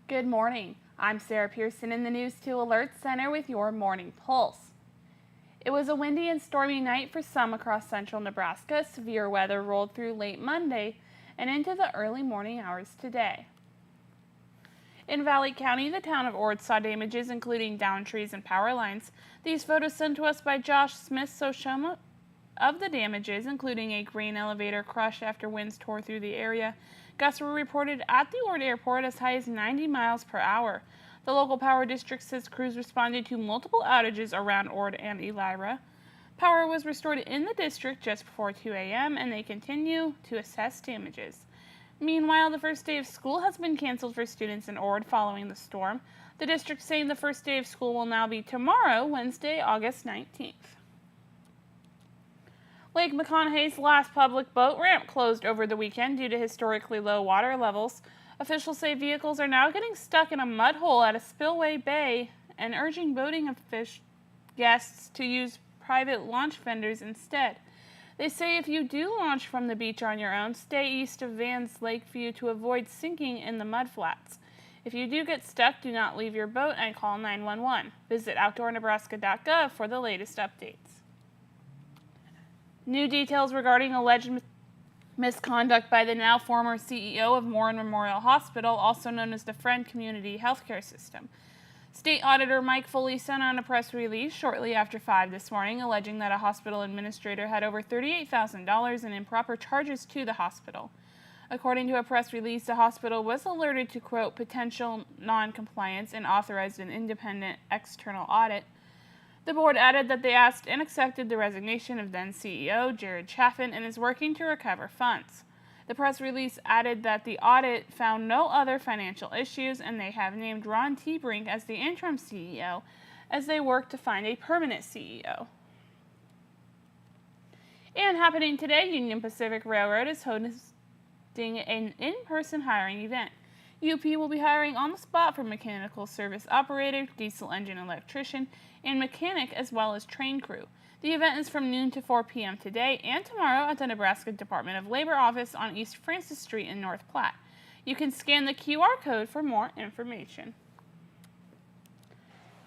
Good morning. I'm Sarah Pearson in the News 2 Alert Center with your Morning Pulse. It was a windy and stormy night for some across central Nebraska. Severe weather rolled through late Monday and into the early morning hours today. In Valley County, the town of Ord saw damages including downed trees and power lines. These photos sent to us by Josh Smith show some of the damages, including a grain elevator crush after winds tore through the area. Gusts were reported at the Ord Airport as high as 90 miles per hour. The local power district says crews responded to multiple outages around Ord and Elira. Power was restored in the district just before 2 a.m. and they continue to assess damages. Meanwhile, the first day of school has been canceled for students in Ord following the storm. The district saying the first day of school will now be tomorrow, Wednesday, August 19th. Lake McConaughey's last public boat ramp closed over the weekend due to historically low water levels. Officials say vehicles are now getting stuck in a mud hole at a spillway bay and urging boating guests to use private launch vendors instead. They say if you do launch from the beach on your own, stay east of Van's Lakeview to avoid sinking in the mudflats. If you do get stuck, do not leave your boat and call 911. Visit OutdoorNebraska.gov for the latest updates. New details regarding alleged misconduct by the now former CEO of Warren Memorial Hospital, also known as the Friend Community Healthcare System. State Auditor Mike Foley sent out a press release shortly after 5 this morning, alleging that a hospital administrator had over $38,000 in improper charges to the hospital. According to a press release, the hospital was alerted to, quote, potential non-compliance and authorized an independent external audit. The board added that they asked and accepted the resignation of then CEO Jared Chaffin and is working to recover funds. The press release added that the audit found no other financial issues and they have named Ron Brink as the interim CEO as they work to find a permanent CEO. And happening today, Union Pacific Railroad is hosting an in-person hiring event. UP will be hiring on the spot for mechanical service operator, diesel engine electrician, and mechanic as well as train crew. The event is from noon to 4 p.m. today and tomorrow at the Nebraska Department of Labor office on East Francis Street in North Platte. You can scan the QR code for more information.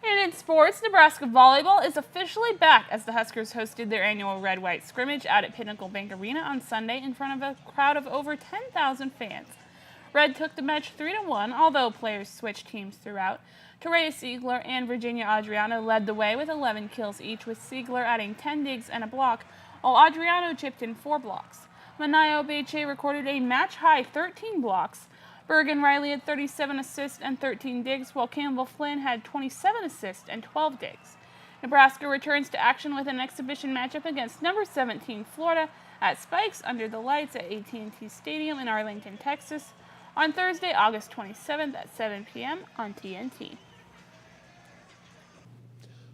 And in sports, Nebraska volleyball is officially back as the Huskers hosted their annual red-white scrimmage out at Pinnacle Bank Arena on Sunday in front of a crowd of over 10,000 fans. Red took the match 3-1, although players switched teams throughout. Torreya Siegler and Virginia Adriano led the way with 11 kills each, with Siegler adding 10 digs and a block, while Adriano chipped in 4 blocks. Manayo Beche recorded a match-high 13 blocks. Bergen Riley had 37 assists and 13 digs, while Campbell Flynn had 27 assists and 12 digs. Nebraska returns to action with an exhibition matchup against number 17 Florida at Spikes under the lights at AT&T Stadium in Arlington, Texas, on Thursday, August 27th at 7 p.m. on TNT.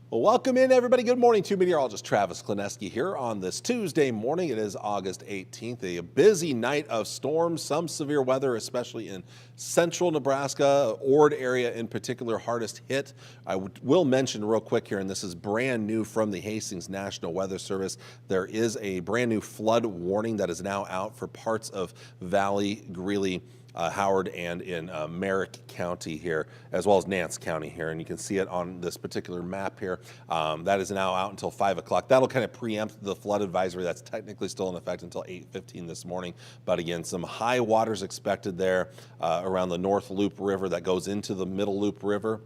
Well, welcome in, everybody. Good morning to meteorologist Travis Klineski here on this Tuesday morning. It is August 18th, a busy night of storms, some severe weather, especially in central Nebraska, Ord area in particular, hardest hit. I will mention real quick here, and this is brand new from the Hastings National Weather Service. There is a brand new flood warning that is now out for parts of Valley, Greeley, Howard, and in Merrick County here, as well as Nance County here, and you can see it on this particular map here. That is now out until 5 o'clock. That'll kind of preempt the flood advisory that's technically still in effect until 8:15 this morning. But again, some high waters expected there around the North Loop River that goes into the Middle Loop River,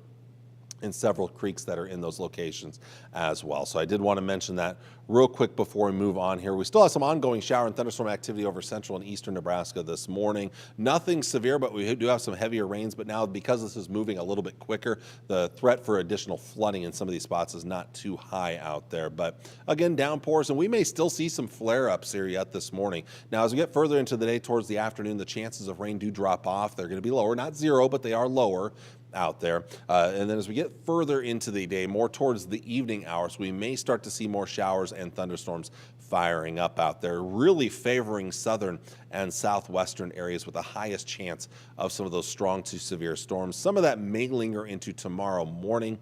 and several creeks that are in those locations as well. So I did want to mention that real quick before we move on here. We still have some ongoing shower and thunderstorm activity over central and eastern Nebraska this morning. Nothing severe, but we do have some heavier rains. But now, because this is moving a little bit quicker, the threat for additional flooding in some of these spots is not too high out there. But again, downpours, and we may still see some flare-ups here yet this morning. Now, as we get further into the day towards the afternoon, the chances of rain do drop off. They're going to be lower, not zero, but they are lower out there. And then as we get further into the day, more towards the evening hours, we may start to see more showers and thunderstorms firing up out there, really favoring southern and southwestern areas with the highest chance of some of those strong to severe storms. Some of that may linger into tomorrow morning,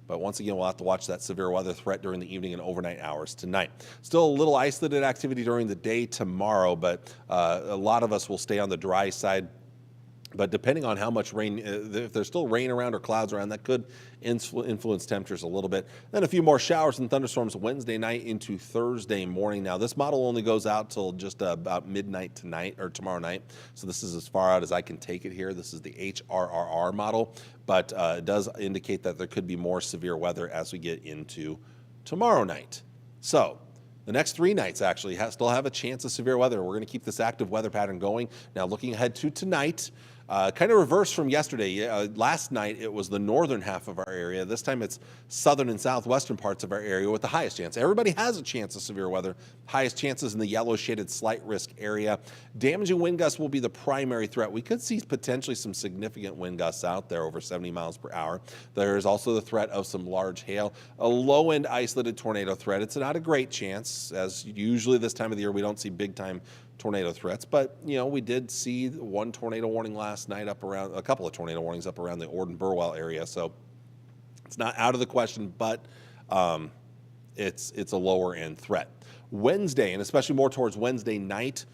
but once again, we'll have to watch that severe weather threat during the evening and overnight hours tonight. Still a little isolated activity during the day tomorrow, but a lot of us will stay on the dry side But depending on how much rain, if there's still rain around or clouds around, that could influence temperatures a little bit. Then a few more showers and thunderstorms Wednesday night into Thursday morning. Now, this model only goes out till just about midnight tonight or tomorrow night. So this is as far out as I can take it here. This is the HRRR model, but it does indicate that there could be more severe weather as we get into tomorrow night. So the next 3 nights actually still have a chance of severe weather. We're going to keep this active weather pattern going. Now, looking ahead to tonight, kind of reversed from yesterday. Last night, it was the northern half of our area. This time, it's southern and southwestern parts of our area with the highest chance. Everybody has a chance of severe weather. Highest chances in the yellow shaded slight risk area. Damaging wind gusts will be the primary threat. We could see potentially some significant wind gusts out there over 70 miles per hour. There is also the threat of some large hail, a low end isolated tornado threat. It's not a great chance, as usually this time of the year we don't see big time tornado threats, but we did see one tornado warning last night a couple of tornado warnings up around the Orden-Burwell area, so it's not out of the question, but it's a lower end threat. Wednesday, and especially more towards Wednesday night,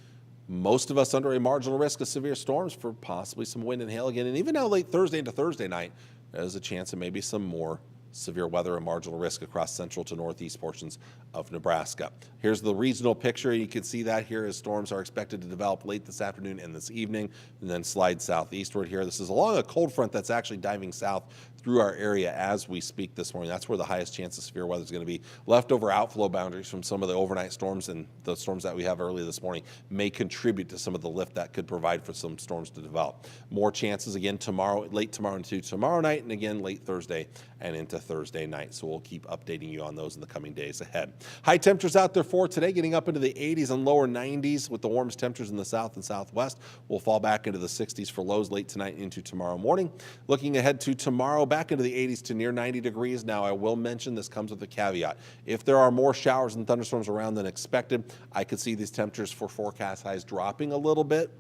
most of us under a marginal risk of severe storms for possibly some wind and hail again, and even now late Thursday into Thursday night, there's a chance of maybe some more severe weather and marginal risk across central to northeast portions of Nebraska. Here's the regional picture. You can see that here as storms are expected to develop late this afternoon and this evening, and then slide southeastward here. This is along a cold front that's actually diving south through our area as we speak this morning. That's where the highest chance of severe weather is going to be. Leftover outflow boundaries from some of the overnight storms and the storms that we have early this morning may contribute to some of the lift that could provide for some storms to develop. More chances again tomorrow, late tomorrow into tomorrow night, and again late Thursday and into Thursday night. So we'll keep updating you on those in the coming days ahead. High temperatures out there for today, getting up into the 80s and lower 90s with the warmest temperatures in the south and southwest. We'll fall back into the 60s for lows late tonight into tomorrow morning. Looking ahead to tomorrow, back into the 80s to near 90 degrees. Now, I will mention this comes with a caveat. If there are more showers and thunderstorms around than expected, I could see these temperatures for forecast highs dropping a little bit.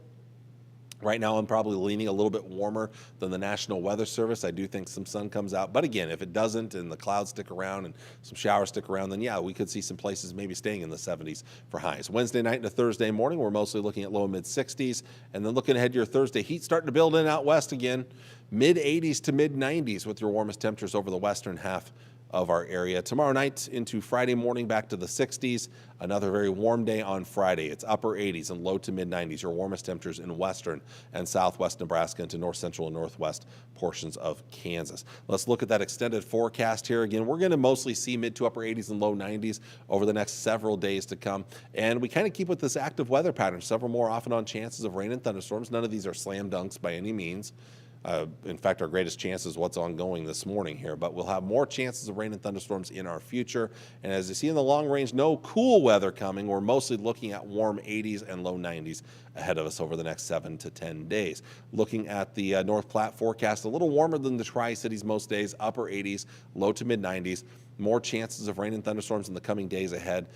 Right now, I'm probably leaning a little bit warmer than the National Weather Service. I do think some sun comes out. But again, if it doesn't and the clouds stick around and some showers stick around, then yeah, we could see some places maybe staying in the 70s for highs. Wednesday night into Thursday morning, we're mostly looking at low and mid 60s. And then looking ahead to your Thursday, heat starting to build in out west again. Mid 80s to mid 90s with your warmest temperatures over the western half of our area. Tomorrow night into Friday morning, back to the 60s. Another very warm day on Friday. It's upper 80s and low to mid 90s, your warmest temperatures in western and southwest Nebraska into north central and northwest portions of Kansas. Let's look at that extended forecast here. Again, we're going to mostly see mid to upper 80s and low 90s over the next several days to come. And we kind of keep with this active weather pattern, several more off and on chances of rain and thunderstorms. None of these are slam dunks by any means. In fact, our greatest chance is what's ongoing this morning here, but we'll have more chances of rain and thunderstorms in our future. And as you see in the long range, no cool weather coming. We're mostly looking at warm 80s and low 90s ahead of us over the next 7 to 10 days. Looking at the North Platte forecast, a little warmer than the Tri-Cities most days, upper 80s, low to mid 90s. More chances of rain and thunderstorms in the coming days ahead.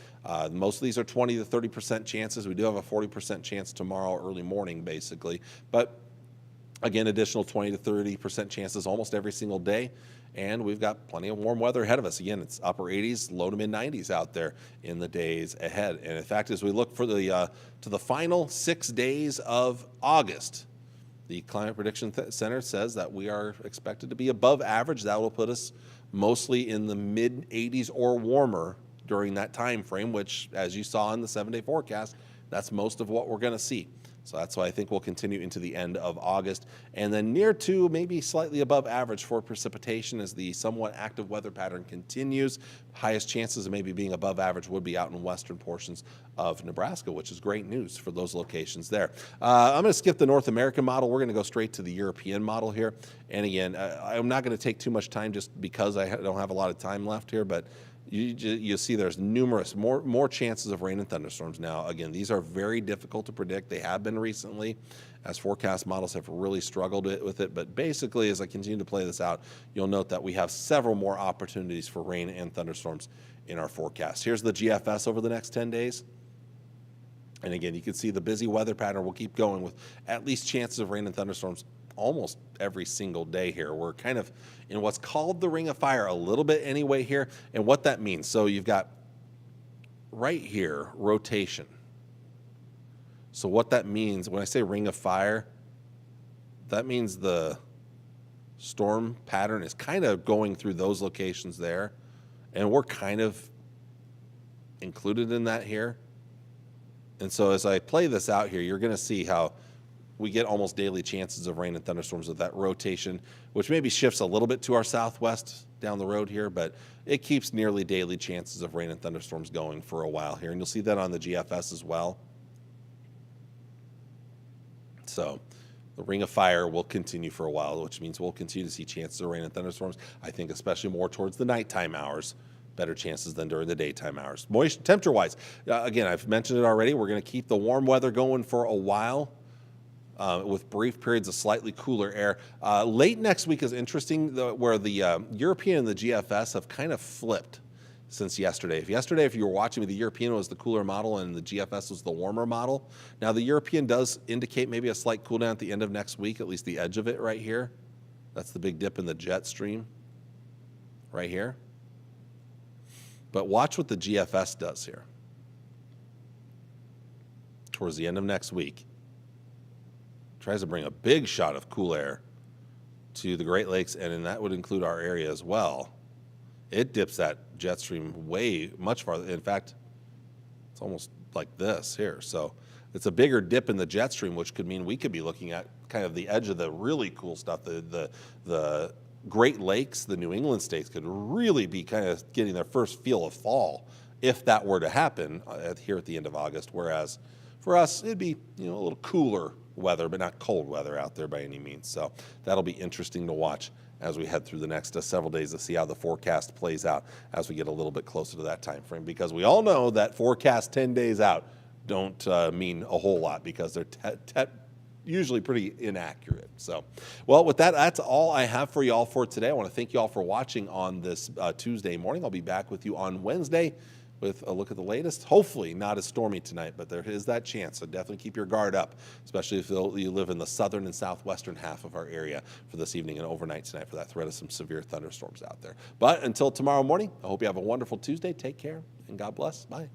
Most of these are 20 to 30% chances. We do have a 40% chance tomorrow early morning, basically. But again, additional 20 to 30% chances almost every single day. And we've got plenty of warm weather ahead of us. Again, it's upper 80s, low to mid 90s out there in the days ahead. And in fact, as we look for to the final 6 days of August, the Climate Prediction Center says that we are expected to be above average. That will put us mostly in the mid 80s or warmer during that time frame, which, as you saw in the 7-day forecast, that's most of what we're going to see. So that's why I think we'll continue into the end of August. And then near to maybe slightly above average for precipitation as the somewhat active weather pattern continues. Highest chances of maybe being above average would be out in western portions of Nebraska, which is great news for those locations there. I'm going to skip the North American model. We're going to go straight to the European model here. And again, I'm not going to take too much time just because I don't have a lot of time left here, but you see there's numerous more chances of rain and thunderstorms now. Again, these are very difficult to predict. They have been recently, as forecast models have really struggled with it. But basically, as I continue to play this out, you'll note that we have several more opportunities for rain and thunderstorms in our forecast. Here's the GFS over the next 10 days. And again, you can see the busy weather pattern will keep going with at least chances of rain and thunderstorms almost every single day here. We're kind of in what's called the ring of fire a little bit anyway here, and what that means. So you've got right here, rotation. So what that means, when I say ring of fire, that means the storm pattern is kind of going through those locations there, and we're kind of included in that here. And so as I play this out here, you're going to see how we get almost daily chances of rain and thunderstorms with that rotation, which maybe shifts a little bit to our southwest down the road here, but it keeps nearly daily chances of rain and thunderstorms going for a while here. And you'll see that on the GFS as well. So the ring of fire will continue for a while, which means we'll continue to see chances of rain and thunderstorms. I think especially more towards the nighttime hours, better chances than during the daytime hours. Moisture, temperature-wise, again, I've mentioned it already. We're going to keep the warm weather going for a while. With brief periods of slightly cooler air. Late next week is interesting, where the European and the GFS have kind of flipped since yesterday. If you were watching me, the European was the cooler model and the GFS was the warmer model. Now the European does indicate maybe a slight cool down at the end of next week, at least the edge of it right here. That's the big dip in the jet stream right here. But watch what the GFS does here towards the end of next week. Tries to bring a big shot of cool air to the Great Lakes, and that would include our area as well. It dips that jet stream way much farther. In fact, it's almost like this here. So it's a bigger dip in the jet stream, which could mean we could be looking at kind of the edge of the really cool stuff. The Great Lakes, the New England states could really be kind of getting their first feel of fall if that were to happen here at the end of August. Whereas for us, it'd be a little cooler weather, but not cold weather out there by any means. So that'll be interesting to watch as we head through the next several days to see how the forecast plays out as we get a little bit closer to that time frame, because we all know that forecast 10 days out don't mean a whole lot, because they're usually pretty inaccurate. So, well, with that, that's all I have for you all for today. I want to thank you all for watching on this Tuesday morning. I'll be back with you on Wednesday with a look at the latest. Hopefully not as stormy tonight, but there is that chance. So definitely keep your guard up, especially if you live in the southern and southwestern half of our area for this evening and overnight tonight for that threat of some severe thunderstorms out there. But until tomorrow morning, I hope you have a wonderful Tuesday. Take care and God bless. Bye.